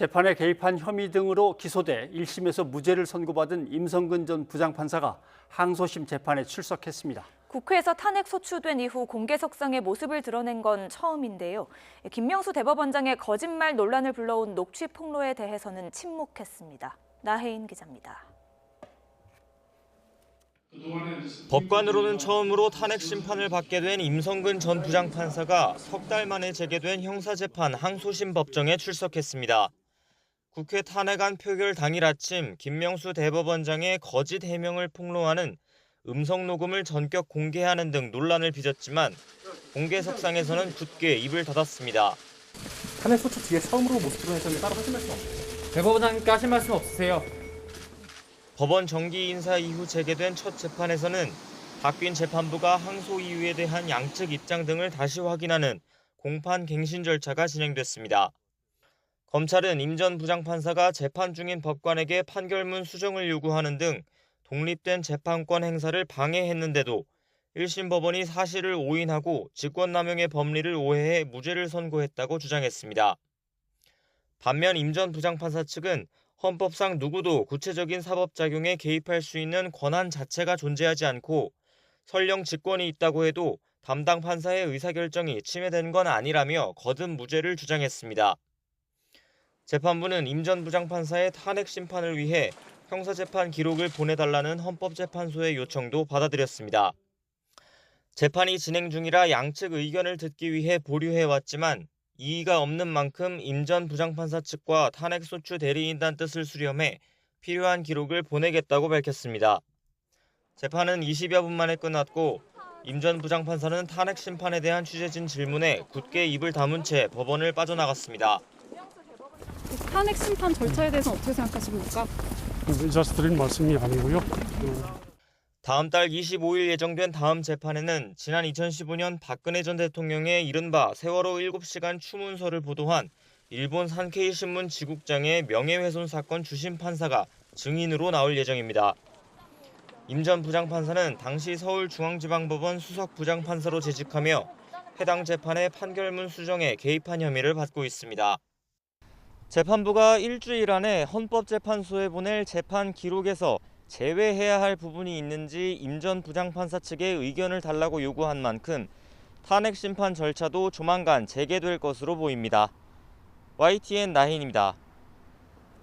재판에 개입한 혐의 등으로 기소돼 1심에서 무죄를 선고받은 임성근 전 부장판사가 항소심 재판에 출석했습니다. 국회에서 탄핵 소추된 이후 공개석상의 모습을 드러낸 건 처음인데요. 김명수 대법원장의 거짓말 논란을 불러온 녹취 폭로에 대해서는 침묵했습니다. 나혜인 기자입니다. 법관으로는 처음으로 탄핵 심판을 받게 된 임성근 전 부장판사가 석 달 만에 재개된 형사재판 항소심 법정에 출석했습니다. 국회 탄핵안 표결 당일 아침 김명수 대법원장의 거짓 해명을 폭로하는 음성 녹음을 전격 공개하는 등 논란을 빚었지만 공개석상에서는 굳게 입을 닫았습니다. 탄핵 소추 뒤에 처음으로 모습 드러내셨는데 따로 하신 말씀 없으세요? 대법원장님께 하신 말씀 없으세요? 법원 정기 인사 이후 재개된 첫 재판에서는 박빈 재판부가 항소 이유에 대한 양측 입장 등을 다시 확인하는 공판 갱신 절차가 진행됐습니다. 검찰은 임 전 부장판사가 재판 중인 법관에게 판결문 수정을 요구하는 등 독립된 재판권 행사를 방해했는데도 1심 법원이 사실을 오인하고 직권남용의 법리를 오해해 무죄를 선고했다고 주장했습니다. 반면 임 전 부장판사 측은 헌법상 누구도 구체적인 사법작용에 개입할 수 있는 권한 자체가 존재하지 않고 설령 직권이 있다고 해도 담당 판사의 의사결정이 침해된 건 아니라며 거듭 무죄를 주장했습니다. 재판부는 임 전 부장판사의 탄핵 심판을 위해 형사재판 기록을 보내달라는 헌법재판소의 요청도 받아들였습니다. 재판이 진행 중이라 양측 의견을 듣기 위해 보류해왔지만 이의가 없는 만큼 임 전 부장판사 측과 탄핵소추 대리인단 뜻을 수렴해 필요한 기록을 보내겠다고 밝혔습니다. 재판은 20여 분 만에 끝났고 임 전 부장판사는 탄핵 심판에 대한 취재진 질문에 굳게 입을 다문 채 법원을 빠져나갔습니다. 탄핵 심판 절차에 대해서는 어떻게 생각하십니까? 이 자식 드린 말씀이 아니고요. 다음 달 25일 예정된 다음 재판에는 지난 2015년 박근혜 전 대통령의 이른바 세월호 7시간 추문서를 보도한 일본 산케이 신문 지국장의 명예훼손 사건 주심 판사가 증인으로 나올 예정입니다. 임 전 부장판사는 당시 서울중앙지방법원 수석 부장판사로 재직하며 해당 재판의 판결문 수정에 개입한 혐의를 받고 있습니다. 재판부가 일주일 안에 헌법재판소에 보낼 재판 기록에서 제외해야 할 부분이 있는지 임 전 부장판사 측의 의견을 달라고 요구한 만큼 탄핵 심판 절차도 조만간 재개될 것으로 보입니다. YTN 나혜인입니다.